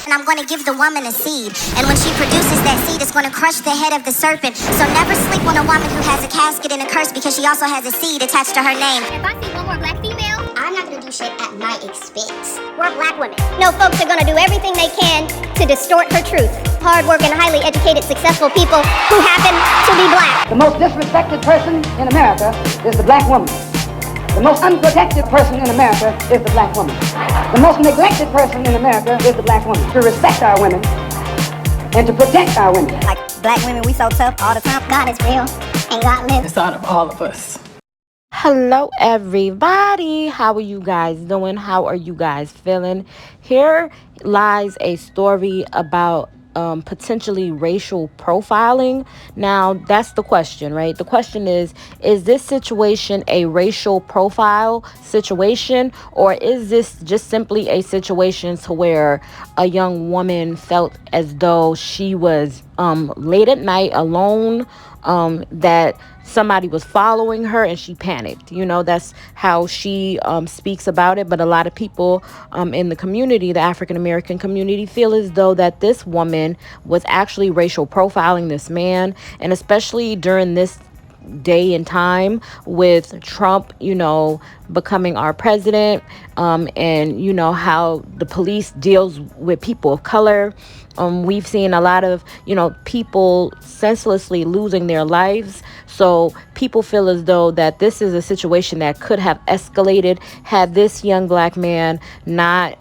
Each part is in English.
And I'm going to give the woman a seed. And when she produces that seed, it's going to crush the head of the serpent. So never sleep on a woman who has a casket and a curse because she also has a seed attached to her name. If I see one more black female, I'm not going to do shit at my expense. We're black women. No, folks are going to do everything they can to distort her truth. Hard-working, highly educated, successful people who happen to be black. The most disrespected person in America is the black woman. The most unprotected person in America is the black woman. The most neglected person in America is the black woman. To respect our women and to protect our women. Like black women, we so tough all the time. God is real and God lives inside of all of us. Hello everybody, how are you guys doing? How are you guys feeling? Here lies a story about potentially racial profiling. Now that's the question, right? The question is this situation a racial profile situation, or is this just simply a situation to where a young woman felt as though she was late at night alone, that somebody was following her and she panicked? That's how she speaks about it. But a lot of people in the community, the African American community, feel as though that this woman was actually racial profiling this man, and especially during this day and time with Trump, becoming our president, and how the police deals with people of color. We've seen a lot of, people senselessly losing their lives. So people feel as though that this is a situation that could have escalated had this young black man not,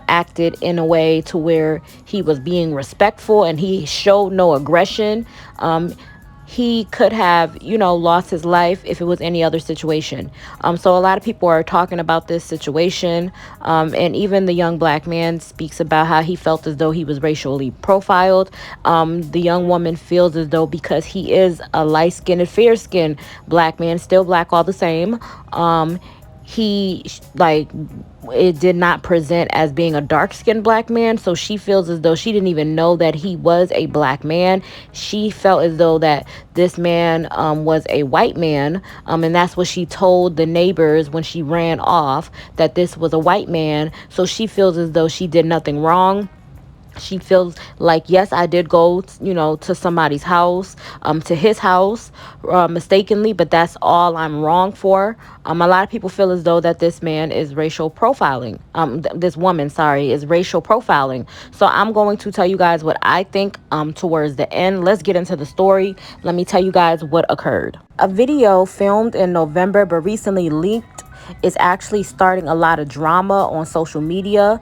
acted in a way to where he was being respectful and he showed no aggression. He could have, lost his life if it was any other situation. So a lot of people are talking about this situation. And even the young black man speaks about how he felt as though he was racially profiled. The young woman feels as though because he is a light-skinned, fair-skinned black man, still black all the same, it did not present as being a dark-skinned black man. So she feels as though she didn't even know that he was a black man. She felt as though that this man was a white man, and that's what she told the neighbors when she ran off, that this was a white man. So she feels as though she did nothing wrong. She feels like, yes, I did go, to somebody's house, to his house, mistakenly, but that's all I'm wrong for. A lot of people feel as though that this man is racial profiling. This woman, is racial profiling. So I'm going to tell you guys what I think towards the end. Let's get into the story. Let me tell you guys what occurred. A video filmed in November but recently leaked is actually starting a lot of drama on social media.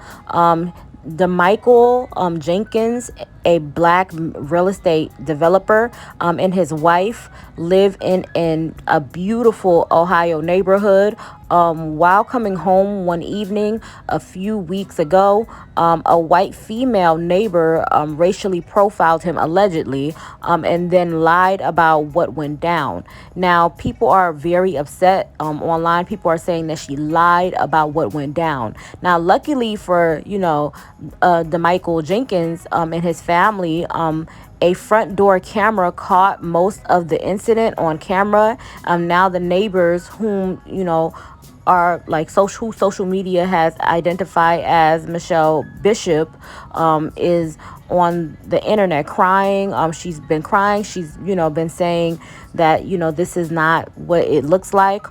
damichael Jenkins, a black real estate developer, and his wife live in a beautiful Ohio neighborhood. While coming home one evening a few weeks ago, a white female neighbor racially profiled him allegedly, and then lied about what went down. Now, people are very upset online. People are saying that she lied about what went down. Now, luckily for, damichael Jenkins and his family, a front door camera caught most of the incident on camera. Now the neighbors, whom are like social media has identified as Michelle Bishop, is on the internet crying. She's been crying. She's been saying that this is not what it looks like.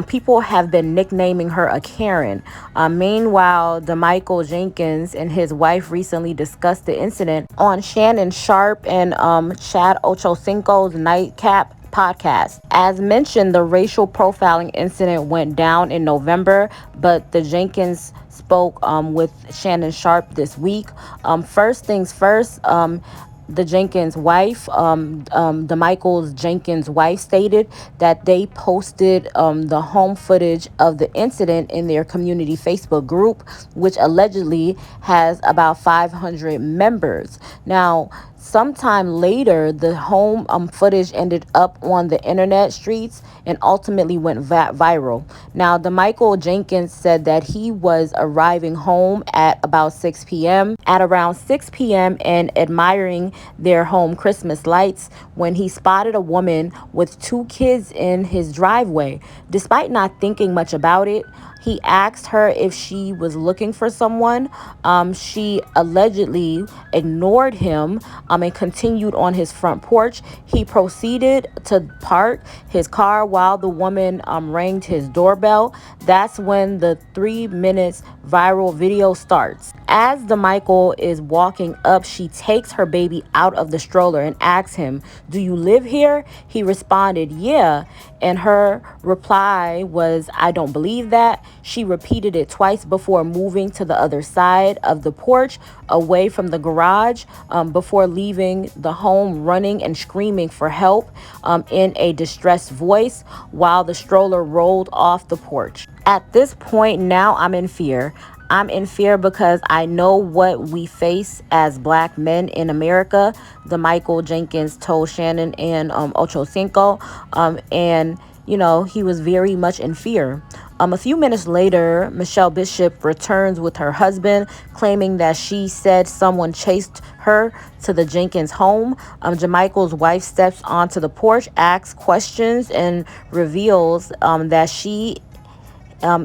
People have been nicknaming her a Karen. Meanwhile, damichael Jenkins and his wife recently discussed the incident on Shannon Sharp and Chad Ochocinco's Nightcap podcast. As mentioned, the racial profiling incident went down in November, but the Jenkins spoke with Shannon Sharp this week. First things first, the Jenkins wife, damichael Jenkins' wife, stated that they posted the home footage of the incident in their community Facebook group, which allegedly has about 500 members. Now, sometime later, the home footage ended up on the internet streets and ultimately went viral. Now, damichael Jenkins said that he was arriving home at about 6 p.m. At around 6 p.m. and admiring their home Christmas lights when he spotted a woman with two kids in his driveway. Despite not thinking much about it, He asked her if she was looking for someone. She allegedly ignored him and continued on his front porch. He proceeded to park his car while the woman rang his doorbell. That's when the 3 minutes viral video starts. As damichael is walking up, she takes her baby out of the stroller and asks him, "Do you live here?" He responded, "Yeah." And her reply was, "I don't believe that." She repeated it twice before moving to the other side of the porch, away from the garage, before leaving the home, running and screaming for help in a distressed voice while the stroller rolled off the porch. At this point, now I'm in fear. I'm in fear because I know what we face as black men in America, damichael Jenkins told Shannon and Ocho Cinco. And, he was very much in fear. A few minutes later, Michelle Bishop returns with her husband, claiming that she said someone chased her to the Jenkins home. Jamichael's wife steps onto the porch, asks questions, and reveals that she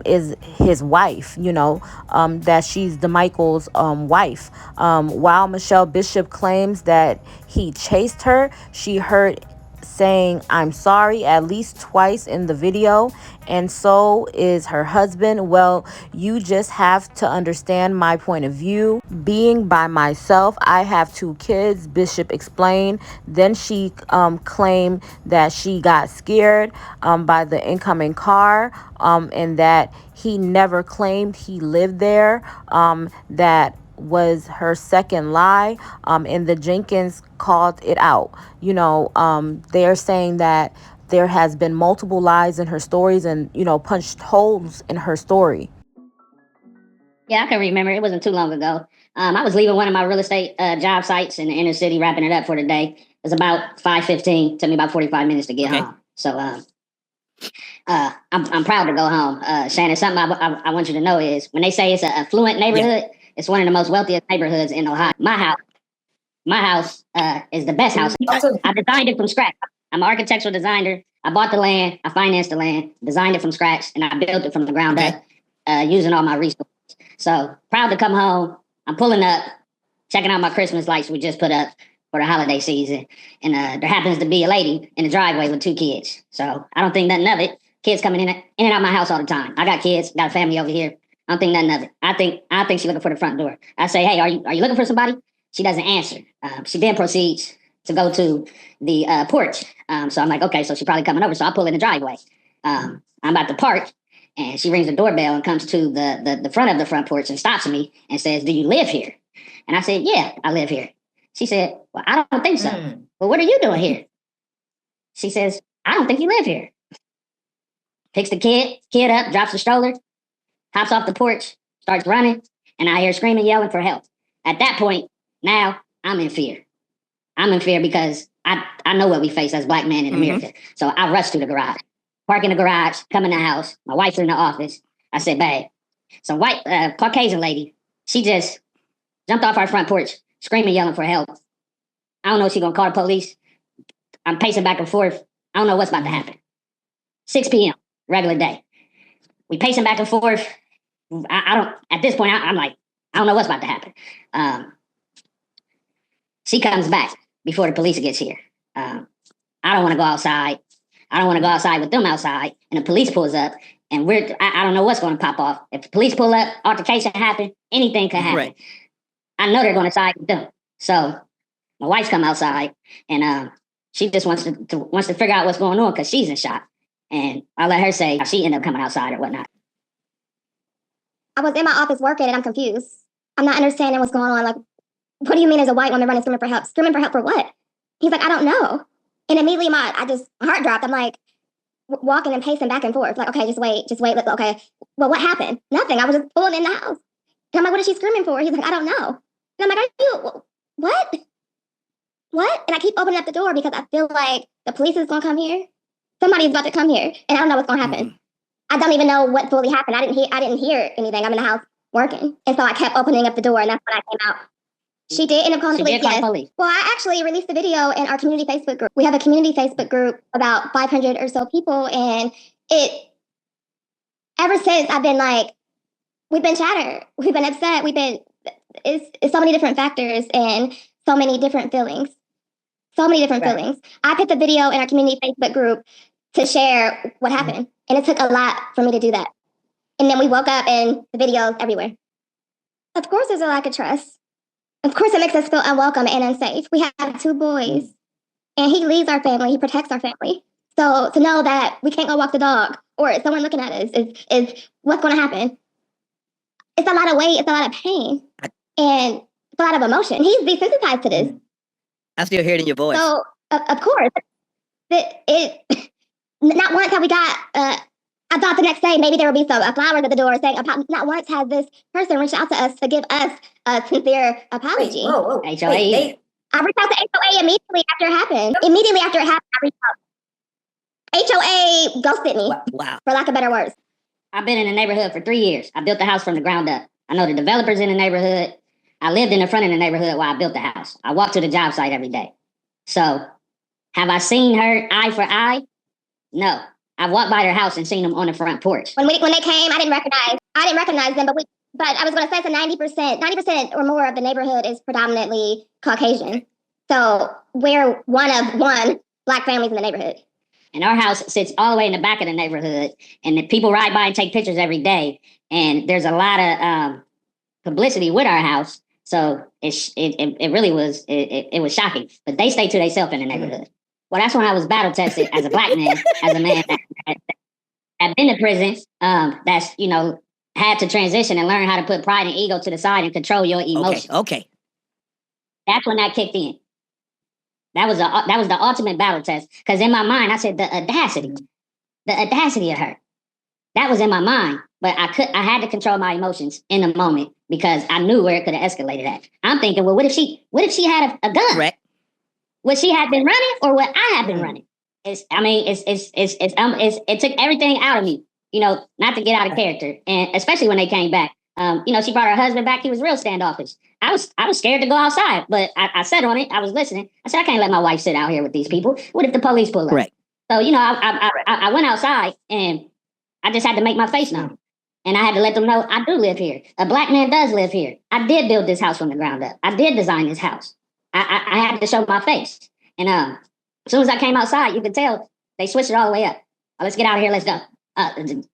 is his wife, that she's damichael's wife. While Michelle Bishop claims that he chased her, she heard saying "I'm sorry" at least twice in the video, and so is her husband. "Well, you just have to understand my point of view. Being by myself, I have 2 kids," Bishop explained. Then she claimed that she got scared by the incoming car, and that he never claimed he lived there. That was her second lie, and the Jenkins called it out. They're saying that there has been multiple lies in her stories and, punched holes in her story. Yeah, I can remember. It wasn't too long ago. I was leaving one of my real estate job sites in the inner city, wrapping it up for the day. It was about 5:15. Took me about 45 minutes to get home. So I'm proud to go home. Shannon, something I want you to know is when they say it's an affluent neighborhood, it's one of the most wealthiest neighborhoods in Ohio. My house is the best house. I designed it from scratch. I'm an architectural designer. I bought the land, I financed the land, designed it from scratch, and I built it from the ground up using all my resources. So proud to come home. I'm pulling up, checking out my Christmas lights we just put up for the holiday season. And there happens to be a lady in the driveway with 2 kids. So I don't think nothing of it. Kids coming in and out of my house all the time. I got kids, got a family over here. I don't think nothing of it. I think she's looking for the front door. I say, "Hey, are you looking for somebody?" She doesn't answer. She then proceeds to go to the porch. So I'm like, okay, so she's probably coming over. So I pull in the driveway. I'm about to park, and she rings the doorbell and comes to the front of the front porch and stops me and says, "Do you live here?" And I said, "Yeah, I live here." She said, "Well, I don't think so." "Well, what are you doing here?" She says, "I don't think you live here." Picks the kid up, drops the stroller, hops off the porch, starts running, and I hear screaming, yelling for help. At that point, now I'm in fear. I'm in fear because I know what we face as black men in America. So I rush to the garage, park in the garage, come in the house. My wife's in the office. I said, "Babe," some white Caucasian lady, she just jumped off our front porch, screaming, yelling for help. I don't know if she's going to call the police. I'm pacing back and forth. I don't know what's about to happen. 6 p.m., regular day. We pacing back and forth. I don't, at this point, I'm like, I don't know what's about to happen. She comes back before the police gets here. I don't want to go outside. I don't want to go outside with them outside. And the police pulls up, and I don't know what's going to pop off. If the police pull up, altercation happen, anything could happen. Right. I know they're going to side with them. So my wife's come outside, and she just wants to figure out what's going on because she's in shock. And I let her say she ended up coming outside or whatnot. I was in my office working, and I'm confused. I'm not understanding what's going on. Like, what do you mean as a white woman running screaming for help? Screaming for help for what? He's like, "I don't know." And immediately my heart dropped. I'm like walking and pacing back and forth. Like, okay, just wait. Okay, well, what happened? Nothing. I was just pulling in the house. And I'm like, "What is she screaming for?" He's like, "I don't know." And I'm like, "Are you, what? What?" And I keep opening up the door because I feel like the police is going to come here. Somebody's about to come here, and I don't know what's going to happen. I don't even know what fully happened. I didn't hear anything. I'm in the house working. And so I kept opening up the door, and that's when I came out. She did end up calling the police, yes. Well, I actually released the video in our community Facebook group. We have a community Facebook group, about 500 or so people, and ever since I've been like, we've been shattered. We've been upset. It's so many different factors and so many different feelings. So many different feelings. I put the video in our community Facebook group to share what happened. And it took a lot for me to do that. And then we woke up and the videos everywhere. Of course, there's a lack of trust. Of course, it makes us feel unwelcome and unsafe. We have 2 boys, and he leads our family. He protects our family. So to know that we can't go walk the dog or someone looking at us is what's going to happen. It's a lot of weight. It's a lot of pain. And it's a lot of emotion. He's desensitized to this. I still hear it in your voice. So, of course, not once have we got, I thought the next day maybe there would be some flowers at the door saying, not once has this person reached out to us to give us a sincere apology. HOA. I reached out to HOA immediately after it happened. Immediately after it happened, I reached out. HOA ghosted me, Wow. for lack of better words. I've been in the neighborhood for 3 years. I built the house from the ground up. I know the developers in the neighborhood. I lived in the front of the neighborhood while I built the house. I walked to the job site every day. So, have I seen her eye for eye? No. I walked by their house and seen them on the front porch. When they came, I didn't recognize them, but I was going to say it's a 90% or more of the neighborhood is predominantly Caucasian. So we're one of Black families in the neighborhood. And our house sits all the way in the back of the neighborhood, and the people ride by and take pictures every day. And there's a lot of publicity with our house. So it really was, it was shocking. But they stay to themselves in the neighborhood. Well, that's when I was battle tested as a Black man, as a man that had been to prison, that's, had to transition and learn how to put pride and ego to the side and control your emotions. Okay. That's when that kicked in. That was the ultimate battle test. Because in my mind, I said the audacity of her. That was in my mind, but I had to control my emotions in the moment because I knew where it could have escalated at. I'm thinking, well, what if she had a gun? Correct. Would she have been running, or would I have been running? It took everything out of me, not to get out of character, and especially when they came back. She brought her husband back. He was real standoffish. I was scared to go outside, but I sat on it. I was listening. I said, I can't let my wife sit out here with these people. What if the police pull up? Correct. So I went outside and I just had to make my face known, and I had to let them know I do live here. A Black man does live here. I did build this house from the ground up. I did design this house. I had to show my face. And as soon as I came outside, you could tell they switched it all the way up. Oh, let's get out of here. Let's go.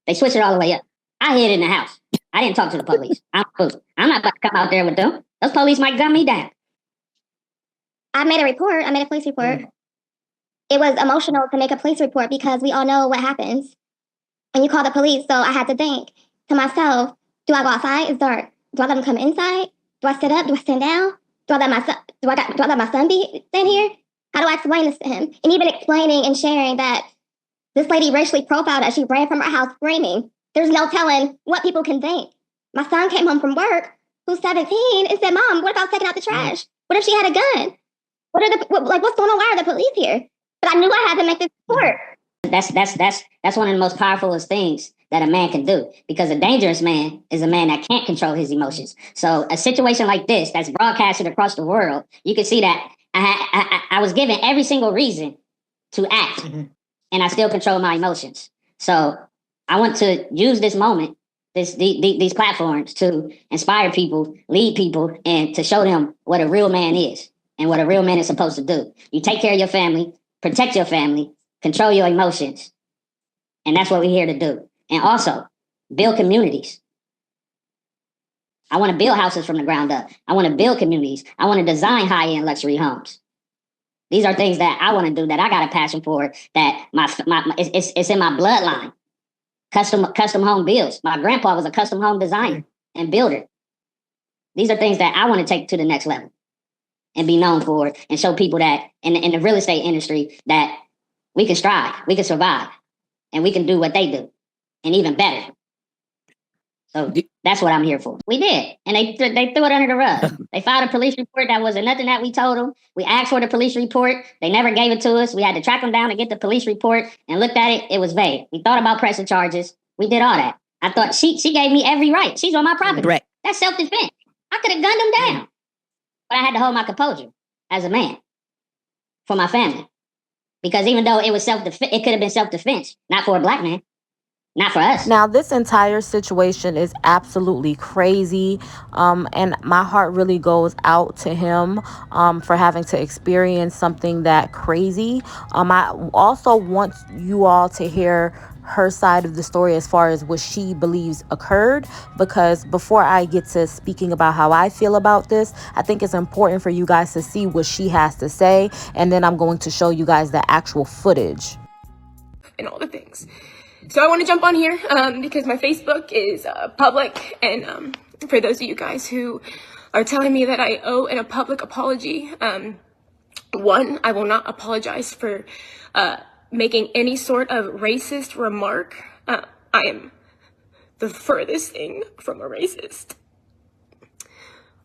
They switched it all the way up. I hid in the house. I didn't talk to the police. I'm not about to come out there with them. Those police might gun me down. I made a police report. It was emotional to make a police report because we all know what happens when you call the police. So I had to think to myself, do I go outside? It's dark. Do I let them come inside? Do I sit up? Do I stand down? Do I let my son stand here? How do I explain this to him? And even explaining and sharing that this lady racially profiled us. She ran from our house screaming. There's no telling what people can think. My son came home from work, who's 17, and said, Mom, what if I was taking out the trash? What if she had a gun? What's going on? Why are the police here? But I knew I had to make this report. That's one of the most powerful things that a man can do, because a dangerous man is a man that can't control his emotions. So a situation like this that's broadcasted across the world, you can see that I was given every single reason to act, and I still control my emotions. So I want to use this moment, these platforms, to inspire people, lead people, and to show them what a real man is and what a real man is supposed to do. You take care of your family, protect your family, control your emotions. And that's what we're here to do. And also, build communities. I want to build houses from the ground up. I want to build communities. I want to design high-end luxury homes. These are things that I want to do, that I got a passion for, that it's in my bloodline. Custom home builds. My grandpa was a custom home designer and builder. These are things that I want to take to the next level and be known for, and show people that in the real estate industry that we can strive, we can survive, and we can do what they do, and even better. So that's what I'm here for. We did, and they threw it under the rug. They filed a police report that wasn't nothing that we told them. We asked for the police report. They never gave it to us. We had to track them down to get the police report and looked at it. It was vague. We thought about pressing charges. We did all that. I thought she gave me every right. She's on my property. Correct. That's self-defense. I could have gunned them down, but I had to hold my composure as a man for my family, because even though it was it could have been self-defense, not for a Black man. Not for us. Now, this entire situation is absolutely crazy, and my heart really goes out to him for having to experience something that crazy. I also want you all to hear her side of the story as far as what she believes occurred, because before I get to speaking about how I feel about this, I think it's important for you guys to see what she has to say, and then I'm going to show you guys the actual footage and all the things. So I want to jump on here because my Facebook is public, and for those of you guys who are telling me that I owe a public apology, one, I will not apologize for making any sort of racist remark. I am the furthest thing from a racist.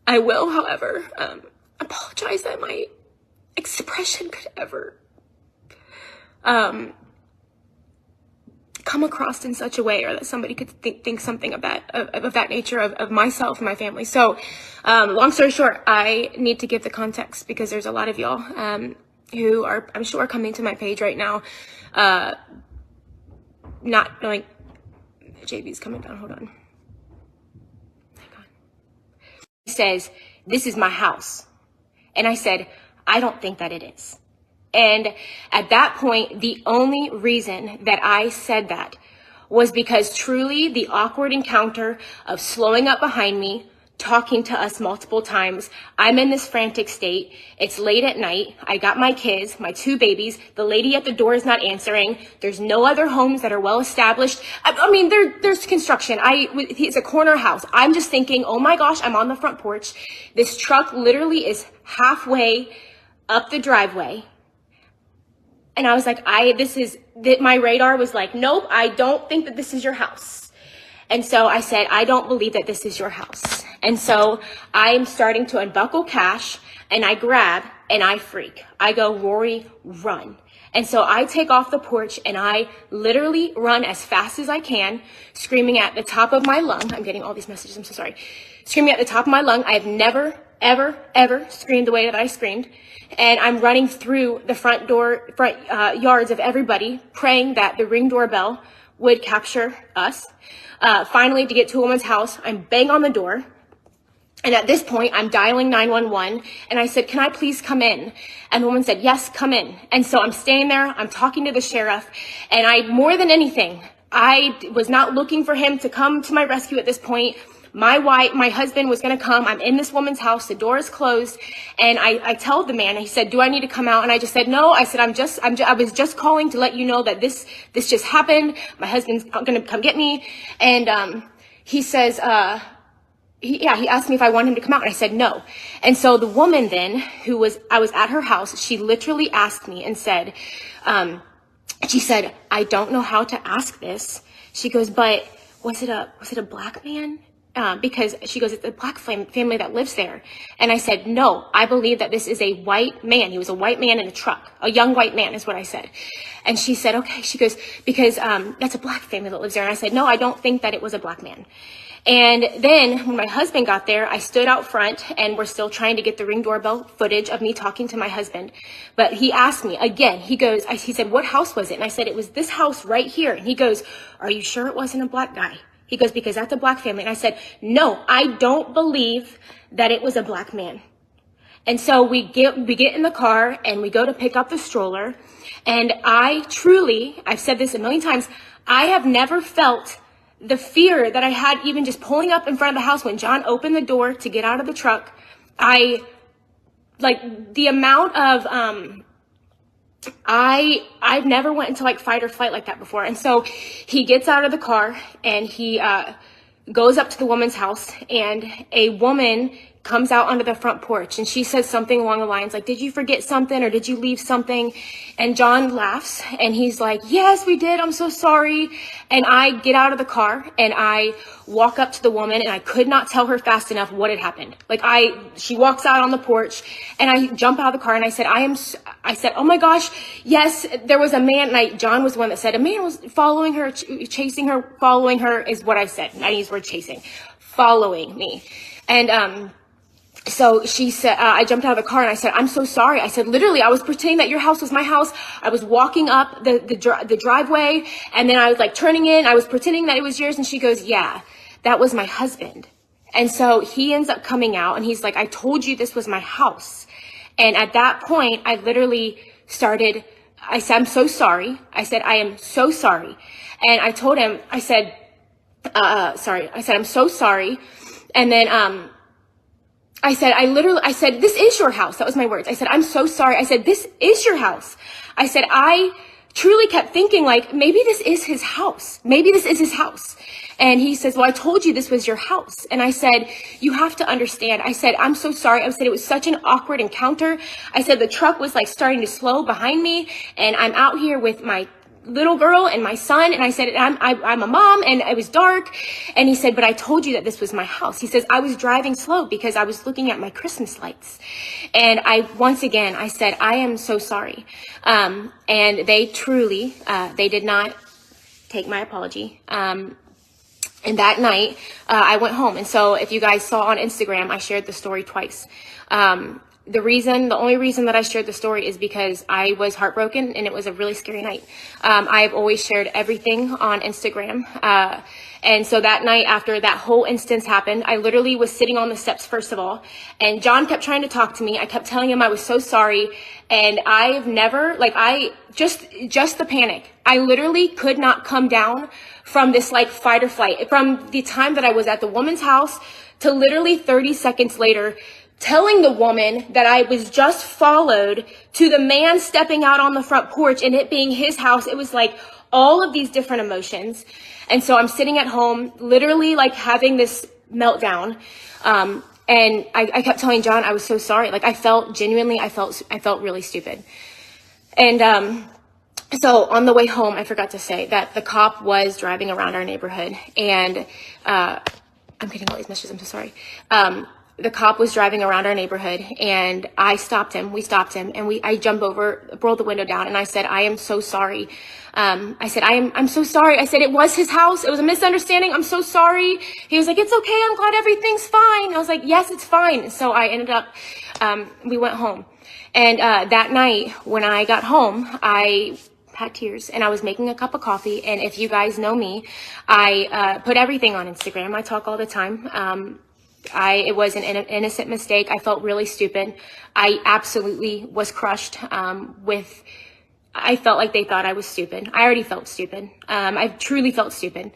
I will, however, apologize that my expression could ever come across in such a way, or that somebody could think something of that nature of myself and my family. So long story short, I need to give the context, because there's a lot of y'all who are, I'm sure, coming to my page right now not knowing. JB's coming down, hold on. He says, "This is my house." And I said, "I don't think that it is." And at that point, the only reason that I said that was because truly the awkward encounter of slowing up behind me, talking to us multiple times. I'm in this frantic state. It's late at night. I got my kids, my 2 babies. The lady at the door is not answering. There's no other homes that are well established. I mean, there's construction. It's a corner house. I'm just thinking, oh my gosh, I'm on the front porch. This truck literally is halfway up the driveway. And I was like, my radar was like, nope, I don't think that this is your house. And so I said, I don't believe that this is your house. And so I'm starting to unbuckle Cash, and I grab and I freak. I go, "Rory, run." And so I take off the porch and I literally run as fast as I can, screaming at the top of my lung. I'm getting all these messages, I'm so sorry. Screaming at the top of my lung. I have never, ever, ever screamed the way that I screamed. And I'm running through the front yards of everybody, praying that the Ring doorbell would capture us. Finally, to get to a woman's house, I'm bang on the door. And at this point, I'm dialing 911. And I said, "Can I please come in?" And the woman said, "Yes, come in." And so I'm staying there. I'm talking to the sheriff. And more than anything, I was not looking for him to come to my rescue at this point. My husband was going to come. I'm in this woman's house. The door is closed. And I tell the man, he said, "Do I need to come out?" And I just said, "No." I said, I was just calling to let you know that this just happened. My husband's going to come get me. And he says, he asked me if I wanted him to come out, and I said no. And so the woman then, I was at her house, she literally asked me and said, she said, "I don't know how to ask this." She goes, "But was it a black man?" Because she goes, "It's a black family that lives there." And I said, "No, I believe that this is a white man. He was a white man in a truck. A young white man is what I said." And she said, "Okay." She goes, "Because that's a black family that lives there." And I said, "No, I don't think that it was a black man." And then when my husband got there, I stood out front, and we're still trying to get the Ring doorbell footage of me talking to my husband. But he asked me again, he said, "What house was it?" And I said, "It was this house right here." And he goes, "Are you sure it wasn't a black guy?" He goes, "Because that's a black family." And I said, "No, I don't believe that it was a black man." And so we get in the car and we go to pick up the stroller. And I've said this a million times, I have never felt the fear that I had even just pulling up in front of the house when John opened the door to get out of the truck. The amount of, I've never went into like fight or flight like that before. And so he gets out of the car and he goes up to the woman's house, and a woman comes out onto the front porch, and she says something along the lines like, "Did you forget something, or did you leave something?" And John laughs and he's like, "Yes, we did. I'm so sorry." And I get out of the car and I walk up to the woman, and I could not tell her fast enough what had happened. She walks out on the porch, and I jump out of the car, and I said, I said, "Oh my gosh, yes, there was a man." And John was the one that said, "A man was following her, chasing her, following her," is what I said. I used the word chasing, following me. And, So she said, I jumped out of the car and I said, I'm so sorry. I said, literally, I was pretending that your house was my house. I was walking up the driveway, and then I was like turning in. I was pretending that it was yours. And she goes, yeah, that was my husband. And so he ends up coming out and he's like, I told you this was my house. And at that point, I literally started, I said, I'm so sorry. I said, I am so sorry. And I told him, I said, sorry. I said, I'm so sorry. And then, I said, this is your house. That was my words. I said, I'm so sorry. I said, this is your house. I said, I truly kept thinking like, maybe this is his house. Maybe this is his house. And he says, well, I told you this was your house. And I said, you have to understand. I said, I'm so sorry. I said, it was such an awkward encounter. I said, the truck was like starting to slow behind me, and I'm out here with my little girl and my son. And I said, I'm a mom, and it was dark. And he said, but I told you that this was my house. He says, I was driving slow because I was looking at my Christmas lights. And once again, I said, I am so sorry. And they truly, they did not take my apology. And that night, I went home. And so if you guys saw on Instagram, I shared the story twice. The only reason that I shared the story is because I was heartbroken and it was a really scary night. I've always shared everything on Instagram. And so that night, after that whole instance happened, I literally was sitting on the steps, first of all, and John kept trying to talk to me. I kept telling him I was so sorry. And I've never, just the panic. I literally could not come down from this like fight or flight. From the time that I was at the woman's house to literally 30 seconds later, telling the woman that I was just followed, to the man stepping out on the front porch and it being his house. It was like all of these different emotions. And so I'm sitting at home, literally like having this meltdown. And I kept telling John I was so sorry. Like I felt really stupid. And, so on the way home, I forgot to say that the cop was driving around our neighborhood, and, I'm getting all these messages. I'm so sorry. The cop was driving around our neighborhood, and I stopped him. We stopped him, and I jumped over, rolled the window down, and I said, I am so sorry. I said, I'm so sorry. I said, it was his house. It was a misunderstanding. I'm so sorry. He was like, it's okay. I'm glad everything's fine. I was like, yes, it's fine. So I ended up, we went home. And, that night when I got home, I had tears and I was making a cup of coffee. And if you guys know me, I, put everything on Instagram. I talk all the time. It was an innocent mistake. I felt really stupid. I absolutely was crushed, I felt like they thought I was stupid. I already felt stupid. I truly felt stupid.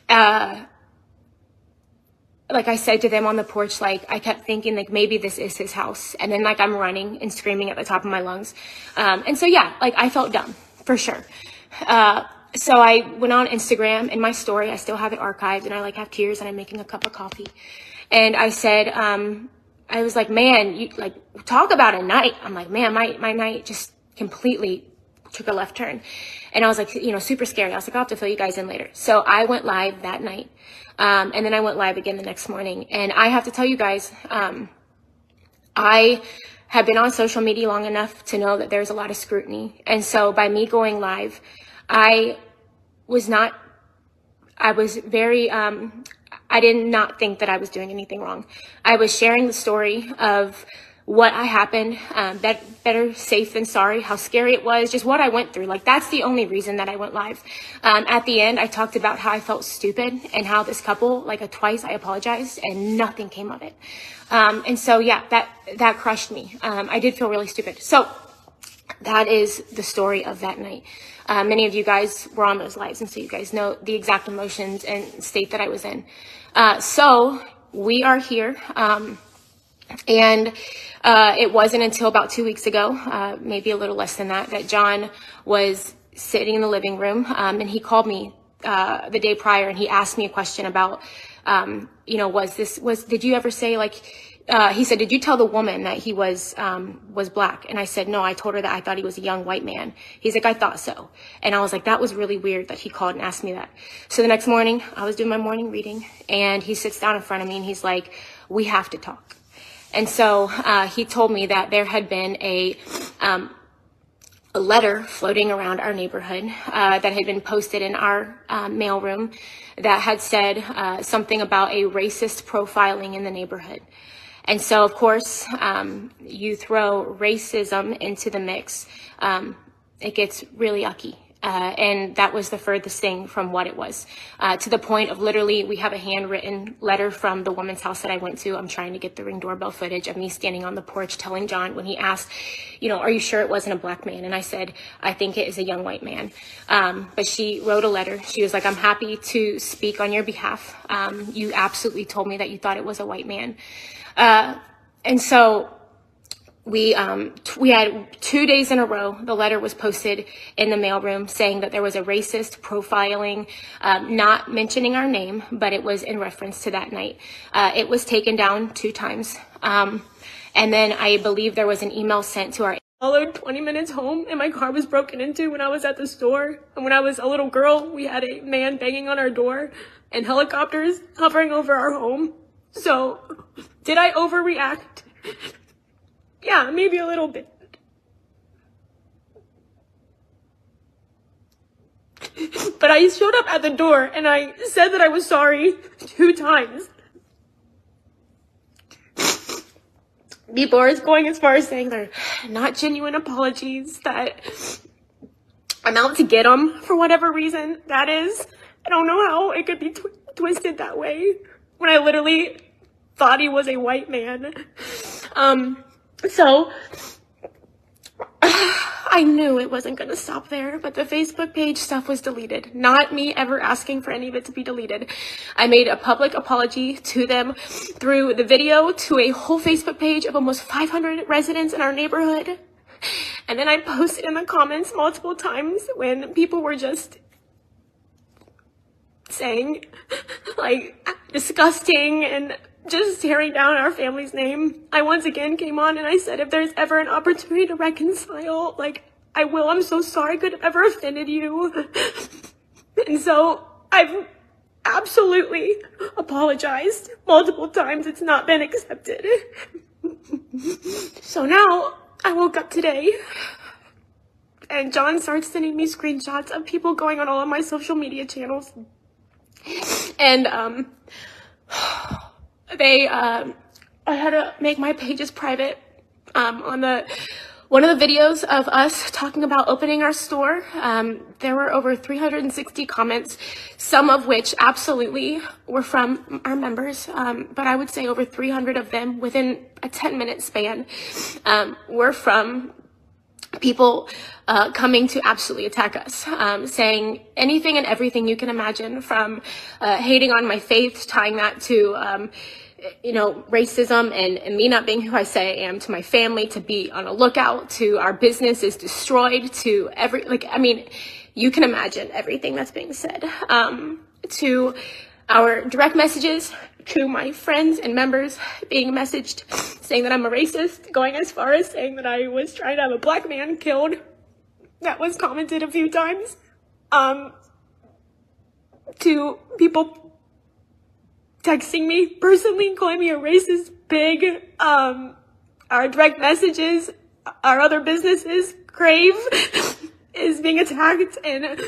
Like I said to them on the porch, like I kept thinking like maybe this is his house. And then like I'm running and screaming at the top of my lungs. And so yeah, like I felt dumb for sure. So I went on Instagram, in my story, I still have it archived, and I like have tears and I'm making a cup of coffee. And I said, I was like, man, you like talk about a night. I'm like, man, my night just completely took a left turn. And I was like, super scary. I was like, I'll have to fill you guys in later. So I went live that night. And then I went live again the next morning. And I have to tell you guys, I have been on social media long enough to know that there's a lot of scrutiny. And so by me going live, I did not think that I was doing anything wrong. I was sharing the story of what happened, better safe than sorry, how scary it was, just what I went through. Like, that's the only reason that I went live. At the end, I talked about how I felt stupid and how this couple, twice I apologized and nothing came of it. And so, yeah, that crushed me. I did feel really stupid. So that is the story of that night. Many of you guys were on those lives, and so you guys know the exact emotions and state that I was in. So we are here. And it wasn't until about 2 weeks ago, maybe a little less than that John was sitting in the living room, and he called me the day prior, and he asked me a question about, did you ever say he said, did you tell the woman that he was black? And I said, no, I told her that I thought he was a young white man. He's like, I thought so. And I was like, that was really weird that he called and asked me that. So the next morning I was doing my morning reading, and he sits down in front of me and he's like, we have to talk. And so he told me that there had been a letter floating around our neighborhood that had been posted in our mailroom that had said something about a racist profiling in the neighborhood. And so, of course, you throw racism into the mix, it gets really yucky. And that was the furthest thing from what it was, to the point of literally, we have a handwritten letter from the woman's house that I went to. I'm trying to get the Ring doorbell footage of me standing on the porch telling John when he asked, you know, are you sure it wasn't a black man? And I said, I think it is a young white man. But she wrote a letter. She was like, I'm happy to speak on your behalf. You absolutely told me that you thought it was a white man. And so we had 2 days in a row, the letter was posted in the mailroom saying that there was a racist profiling, not mentioning our name, but it was in reference to that night. It was taken down 2 times. And then I believe there was an email sent to our followed 20 minutes home, and my car was broken into when I was at the store. And when I was a little girl, we had a man banging on our door and helicopters hovering over our home. So did I overreact? Yeah, maybe a little bit. But I showed up at the door and I said that I was sorry 2 times. People are going as far as saying they're not genuine apologies, that I'm out to get them for whatever reason that is. I don't know how it could be twisted that way when I literally thought he was a white man. So I knew it wasn't going to stop there, but the Facebook page stuff was deleted. Not me ever asking for any of it to be deleted. I made a public apology to them through the video to a whole Facebook page of almost 500 residents in our neighborhood. And then I posted in the comments multiple times when people were just saying, like, disgusting and just tearing down our family's name. I once again came on and I said, if there's ever an opportunity to reconcile, like, I will. I'm so sorry I could have ever offended you. And so I've absolutely apologized multiple times. It's not been accepted. So now I woke up today and John starts sending me screenshots of people going on all of my social media channels. And, I had to make my pages private. On one of the videos of us talking about opening our store, there were over 360 comments, some of which absolutely were from our members, but I would say over 300 of them within a 10-minute span were from people coming to absolutely attack us, saying anything and everything you can imagine, from hating on my faith, tying that to racism and me not being who I say I am, to my family, to be on a lookout, to our business is destroyed, to you can imagine everything that's being said, to our direct messages, to my friends and members being messaged saying that I'm a racist, going as far as saying that I was trying to have a black man killed. That was commented a few times. To people texting me personally, calling me a racist pig. Our direct messages, our other businesses, Crave is being attacked, and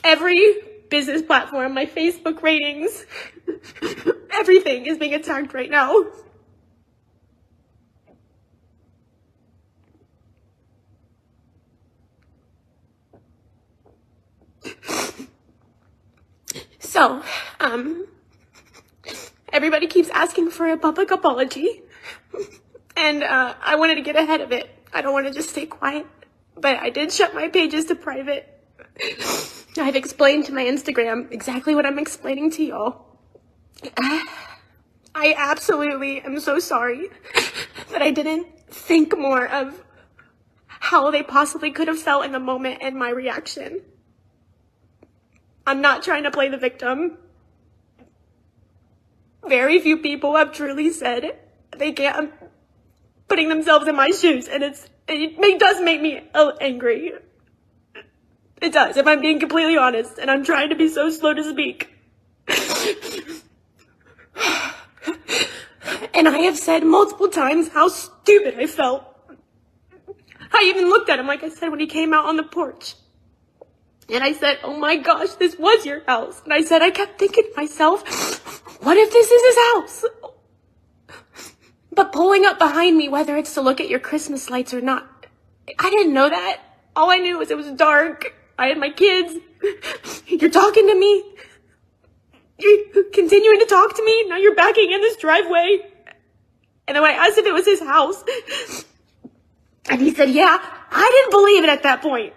every business platform, my Facebook ratings, everything is being attacked right now. So, everybody keeps asking for a public apology, and I wanted to get ahead of it. I don't want to just stay quiet, but I did shut my pages to private. I've explained to my Instagram exactly what I'm explaining to y'all. I absolutely am so sorry that I didn't think more of how they possibly could have felt in the moment and my reaction. I'm not trying to play the victim. Very few people have truly said they can't, putting themselves in my shoes, and it does make me angry. It does, if I'm being completely honest, and I'm trying to be so slow to speak. And I have said multiple times how stupid I felt. I even looked at him, like I said, when he came out on the porch. And I said, oh my gosh, this was your house. And I said, I kept thinking to myself, what if this is his house? But pulling up behind me, whether it's to look at your Christmas lights or not, I didn't know that. All I knew was it was dark. I had my kids. You're talking to me. You're continuing to talk to me. Now you're backing in this driveway. And then when I asked if it was his house, and he said, yeah, I didn't believe it at that point.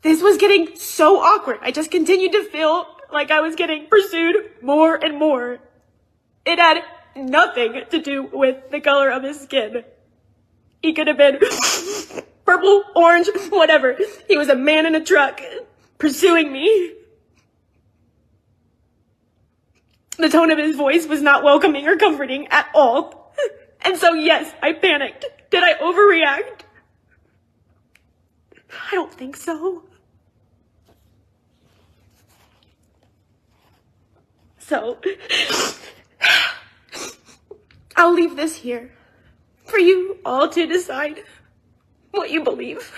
This was getting so awkward. I just continued to feel like I was getting pursued more and more. It had nothing to do with the color of his skin. He could have been purple, orange, whatever. He was a man in a truck pursuing me. The tone of his voice was not welcoming or comforting at all. And so, yes, I panicked. Did I overreact? I don't think so. So, I'll leave this here for you all to decide what you believe.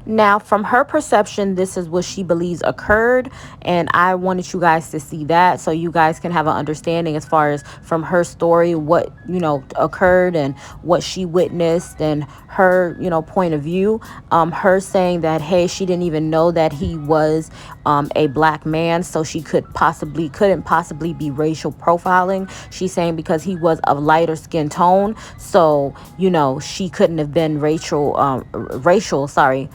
Now, from her perception, this is what she believes occurred, and I wanted you guys to see that so you guys can have an understanding as far as from her story what occurred and what she witnessed and her point of view. Her saying that, hey, she didn't even know that he was a black man, so she couldn't possibly be racial profiling. She's saying because he was of lighter skin tone, so she couldn't have been racial profiling.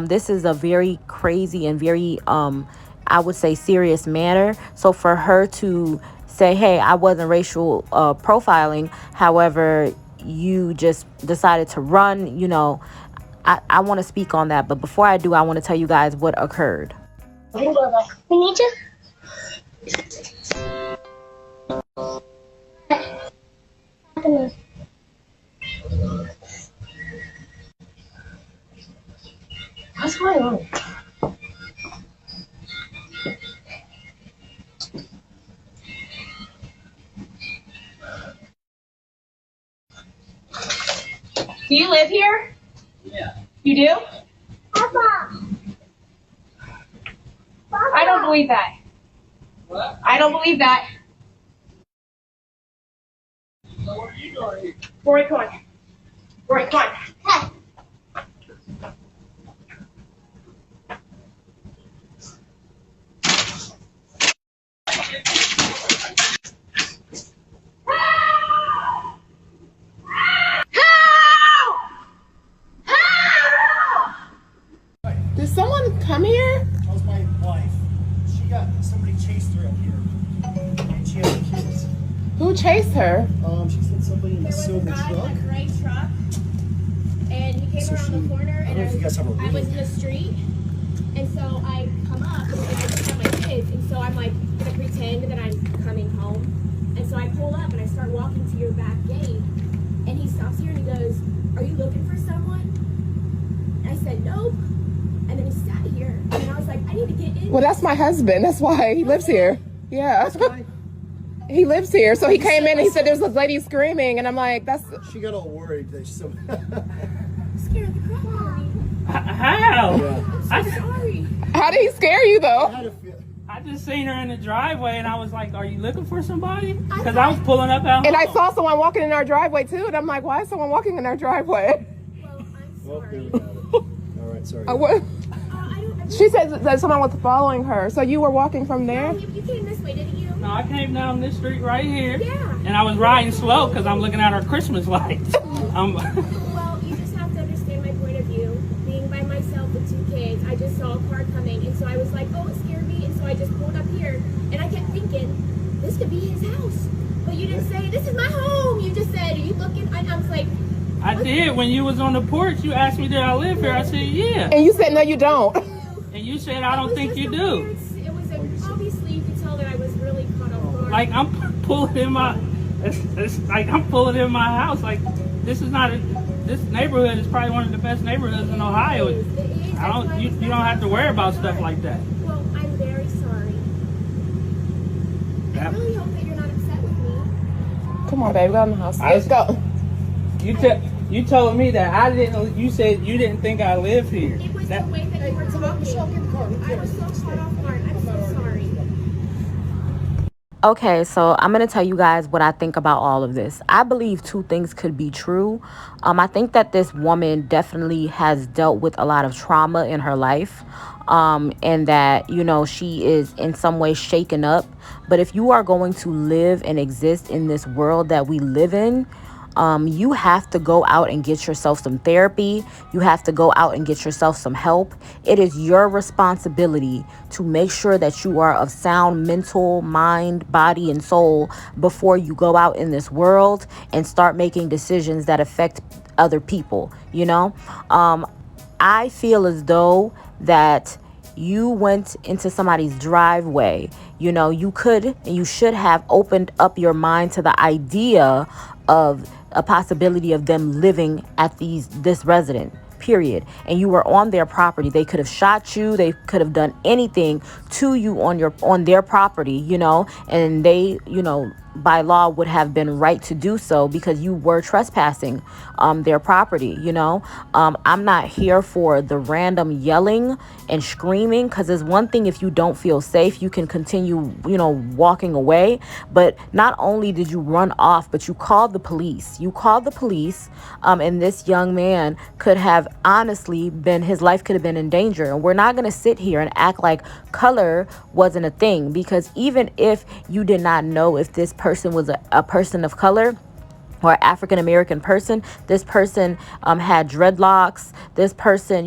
This is a very crazy and very I would say serious matter. So for her to say, hey, I wasn't racial profiling, however you just decided to run, I want to speak on that. But before I do, I want to tell you guys what occurred. We need you. What's going on? Do you live here? Yeah. You do? Papa. I don't believe that. What? I don't believe that. So what are you doing here? Rory, come on. Rory, come on. Hey. Did someone come here? That was my wife. Somebody chased her up here. And she had kids. Who chased her? She said somebody in a silver truck. A gray truck, and he came So around the corner, I don't and know if you guys have a I was reading. in the street, and so I come up, and I just have my kids, and so I'm like gonna pretend that I'm coming home, and so I pull up and I start walking to your back gate, and he stops here and he goes, "Are you looking for someone?" And I said, "Nope," and then he sat here, and I was like, "I need to get in." Well, that's my husband. That's why he lives here. Yeah. He lives here. So he came in and he said there's this lady screaming, and I'm like, that's... She got all worried that Scared the crap out of me. How? Yeah. I'm so sorry. How did he scare you, I though? had a feel. I just seen her in the driveway and I was like, are you looking for somebody? Because I was pulling up out And I home. saw someone walking in our driveway, too, and I'm like, why is someone walking in our driveway? Well, I'm Well, there sorry. we go. All right, sorry. She said that someone was following her. So you were walking from there? No, you came this way, didn't you? No, I came down this street right here. Yeah. And I was riding slow because I'm looking at our Christmas lights. Well, you just have to understand my point of view. Being by myself with 2 kids, I just saw a car coming, and so I was like, oh, it scared me, and so I just pulled up here, and I kept thinking, this could be his house. But you didn't say, this is my home. You just said, are you looking? And I was like, I did. When you was on the porch, you asked me, did I live here? I said, yeah. And you said, no, you don't. And you said, I don't think you do. It was obviously you could tell that I was really caught off guard. Like, I'm pulling in my... It's like I'm pulling in my house. Like, this is not... This neighborhood is probably one of the best neighborhoods in Ohio. It is. I don't... You don't have to worry about stuff like that. Well, I'm very sorry. I really hope that you're not upset with me. Come on, baby, go in the house. Let's go. You told me that I didn't. You said you didn't think I live here. It was the way that you were talking. I was so caught off guard. I'm so sorry. Okay, so I'm going to tell you guys what I think about all of this. I believe two things could be true. I think that this woman definitely has dealt with a lot of trauma in her life, and that, she is in some way shaken up. But if you are going to live and exist in this world that we live in, you have to go out and get yourself some therapy. You have to go out and get yourself some help. It is your responsibility to make sure that you are of sound mental, mind, body, and soul before you go out in this world and start making decisions that affect other people. I feel as though that you went into somebody's driveway. You could and you should have opened up your mind to the idea of a possibility of them living at this resident, period. And you were on their property. They could have shot you. They could have done anything to you on their property, and they, by law would have been right to do so because you were trespassing their property. I'm not here for the random yelling and screaming, because it's one thing if you don't feel safe, you can continue walking away. But not only did you run off, but you called the police. And this young man could have honestly his life could have been in danger. And we're not going to sit here and act like color wasn't a thing, because even if you did not know if this person was a person of color or African American person, this person had dreadlocks, this person,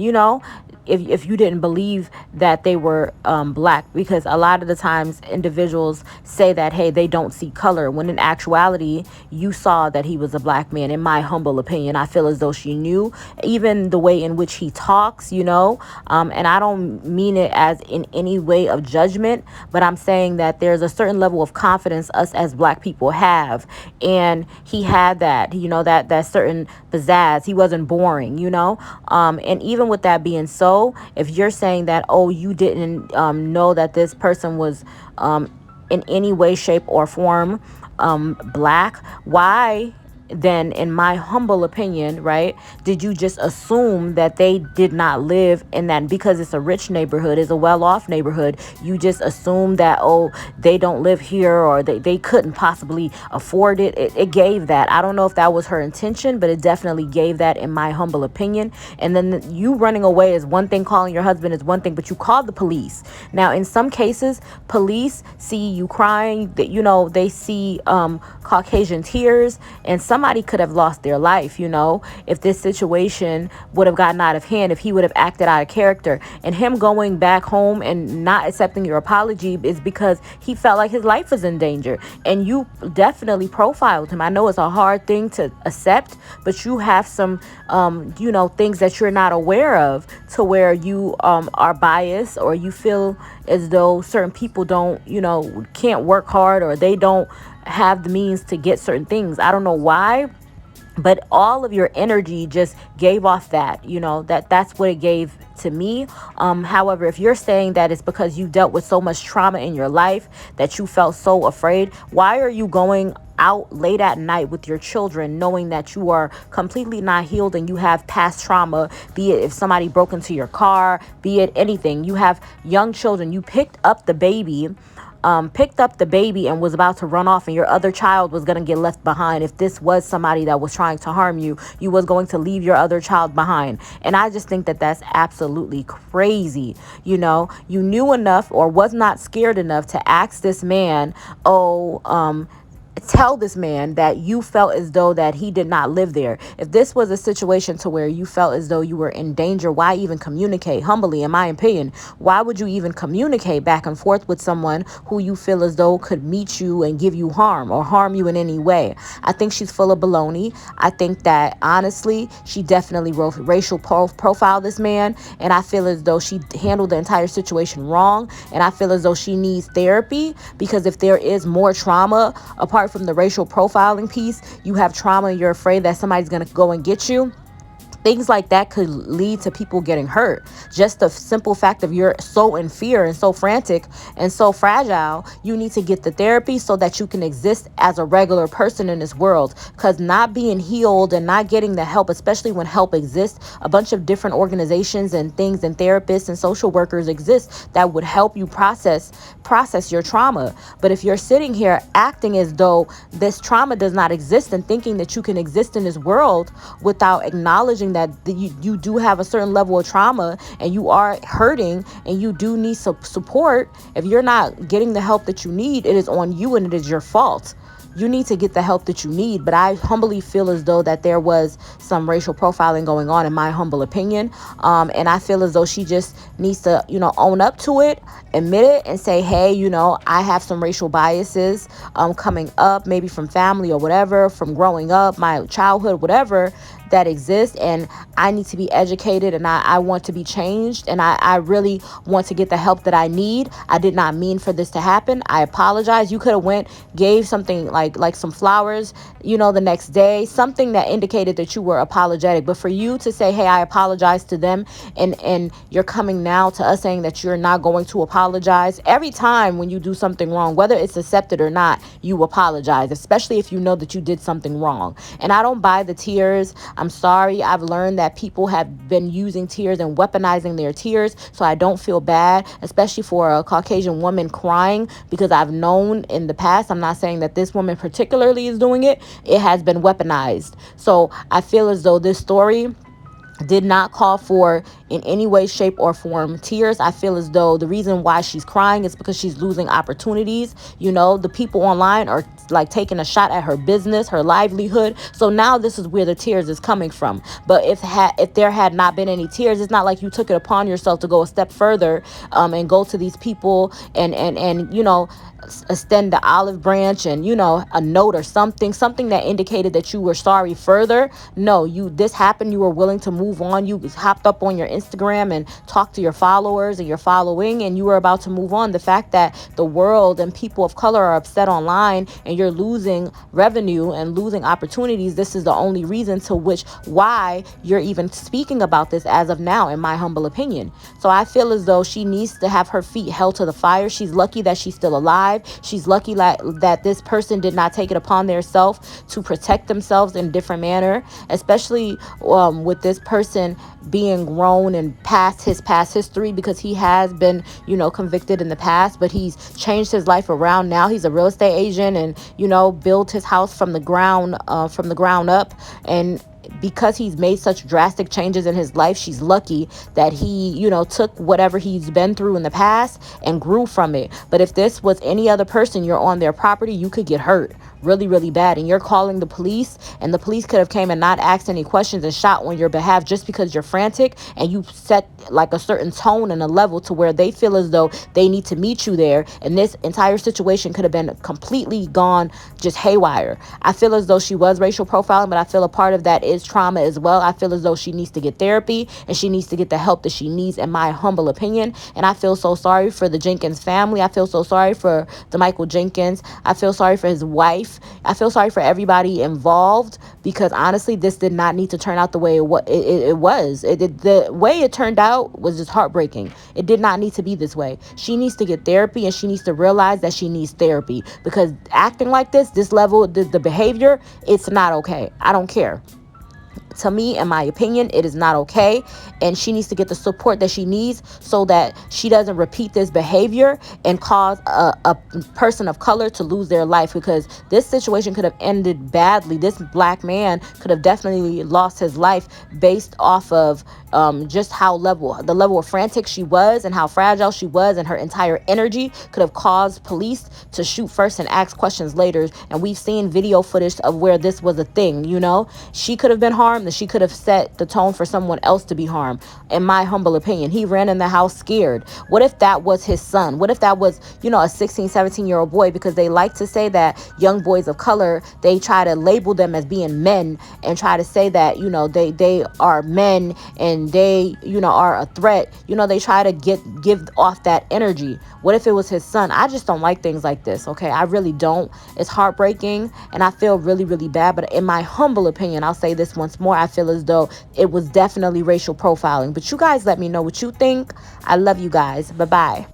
if you didn't believe that they were black, because a lot of the times individuals say that, hey, they don't see color, when in actuality you saw that he was a black man. In my humble opinion, I feel as though she knew, even the way in which he talks, and I don't mean it as in any way of judgment, but I'm saying that there's a certain level of confidence us as black people have, and he had that, that certain pizzazz. He wasn't boring, and even with that being so, if you're saying that, oh, you didn't know that this person was in any way, shape, or form black, why then, in my humble opinion, right, did you just assume that they did not live in that? Because it's a rich neighborhood, it's a well-off neighborhood, you just assume that, oh, they don't live here, or they couldn't possibly afford it. It gave that. I don't know if that was her intention, but it definitely gave that, in my humble opinion. And then you running away is one thing, calling your husband is one thing, but you called the police. Now, in some cases, police see you crying, that they see Caucasian tears, and somebody could have lost their life, if this situation would have gotten out of hand, if he would have acted out of character. And him going back home and not accepting your apology is because he felt like his life was in danger. And you definitely profiled him. I know it's a hard thing to accept, but you have some, things that you're not aware of, to where you are biased, or you feel as though certain people don't, can't work hard, or they don't have the means to get certain things. I don't know why, but all of your energy just gave off that, that's what it gave to me. However, if you're saying that it's because you dealt with so much trauma in your life that you felt so afraid, why are you going out late at night with your children, knowing that you are completely not healed and you have past trauma, be it if somebody broke into your car, be it anything? You have young children. You picked up the baby and was about to run off, and your other child was going to get left behind. If this was somebody that was trying to harm you, you was going to leave your other child behind. And I just think that that's absolutely crazy. You knew enough, or was not scared enough, to ask this man, tell this man that you felt as though that he did not live there. If this was a situation to where you felt as though you were in danger, why even communicate? Humbly, in my opinion, why would you even communicate back and forth with someone who you feel as though could meet you and give you harm, or harm you in any way? I think she's full of baloney. I think that, honestly, she definitely racial profiled this man, and I feel as though she handled the entire situation wrong, and I feel as though she needs therapy, because if there is more trauma apart from the racial profiling piece, you have trauma, you're afraid that somebody's going to go and get you. Things like that could lead to people getting hurt. Just the simple fact of you're so in fear and so frantic and so fragile, you need to get the therapy so that you can exist as a regular person in this world. Because not being healed and not getting the help, especially when help exists, a bunch of different organizations and things and therapists and social workers exist that would help you process your trauma. But if you're sitting here acting as though this trauma does not exist and thinking that you can exist in this world without acknowledging that you do have a certain level of trauma and you are hurting and you do need support, if you're not getting the help that you need, it is on you and it is your fault. You need to get the help that you need. But I humbly feel as though that there was some racial profiling going on, in my humble opinion. And I feel as though she just needs to, own up to it, admit it, and say, hey, I have some racial biases coming up, maybe from family or whatever, from growing up, my childhood, whatever that exists, and I need to be educated, and I want to be changed, and I really want to get the help that I need. I did not mean for this to happen. I apologize. You could have gave something like some flowers, the next day, something that indicated that you were apologetic. But for you to say, hey, I apologize to them, and you're coming now to us saying that you're not going to apologize. Every time when you do something wrong, whether it's accepted or not, you apologize, especially if you know that you did something wrong. And I don't buy the tears. I'm sorry. I've learned that people have been using tears and weaponizing their tears, so I don't feel bad, especially for a Caucasian woman crying, because I've known in the past, I'm not saying that this woman particularly is doing it, it has been weaponized. So I feel as though this story did not call for, in any way, shape, or form, tears. I feel as though the reason why she's crying is because she's losing opportunities. The people online are taking a shot at her business, her livelihood. So now this is where the tears is coming from. But if there had not been any tears, it's not like you took it upon yourself to go a step further and go to these people and extend the olive branch and a note or something that indicated that you were sorry further. No, this happened, you were willing to move on, you hopped up on your Instagram and talked to your followers and your following, and you were about to move on. The fact that the world and people of color are upset online and you're losing revenue and losing opportunities, this is the only reason to why you're even speaking about this as of now, in my humble opinion. So I feel as though she needs to have her feet held to the fire. She's lucky that she's still alive. She's lucky that this person did not take it upon themselves to protect themselves in a different manner, especially with this person being grown and past his past history, because he has been, convicted in the past, but he's changed his life around now. He's a real estate agent and, built his house from the ground up. And because he's made such drastic changes in his life, she's lucky that he, took whatever he's been through in the past and grew from it. But if this was any other person, you're on their property, you could get hurt really, really bad. And you're calling the police, and the police could have came and not asked any questions and shot on your behalf just because you're frantic and you set a certain tone and a level to where they feel as though they need to meet you there. And this entire situation could have been completely gone just haywire. I feel as though she was racial profiling, but I feel a part of that is trauma as well. I feel as though she needs to get therapy and she needs to get the help that she needs, in my humble opinion. And I feel so sorry for the Jenkins family. I feel so sorry for damichael Jenkins. I feel sorry for his wife. I feel sorry for everybody involved, because honestly, this did not need to turn out the way it was. The way it turned out was just heartbreaking. It did not need to be this way. She needs to get therapy, and she needs to realize that she needs therapy, because acting like this level, the behavior, it's not okay. I don't care. To me, in my opinion, it is not okay, and she needs to get the support that she needs so that she doesn't repeat this behavior and cause a person of color to lose their life, because this situation could have ended badly. This black man could have definitely lost his life based off of just the level of frantic she was and how fragile she was, and her entire energy could have caused police to shoot first and ask questions later. And we've seen video footage of where this was a thing. She could have been harmed, and she could have set the tone for someone else to be harmed, in my humble opinion. He ran in the house scared. What if that was his son? What if that was, a 16, 17-year-old boy? Because they like to say that young boys of color, they try to label them as being men and try to say that, they are men and they, are a threat. They try to give off that energy. What if it was his son? I just don't like things like this, okay? I really don't. It's heartbreaking, and I feel really, really bad. But in my humble opinion, I'll say this once more, more, I feel as though it was definitely racial profiling. But you guys let me know what you think. I love you guys. Bye-bye.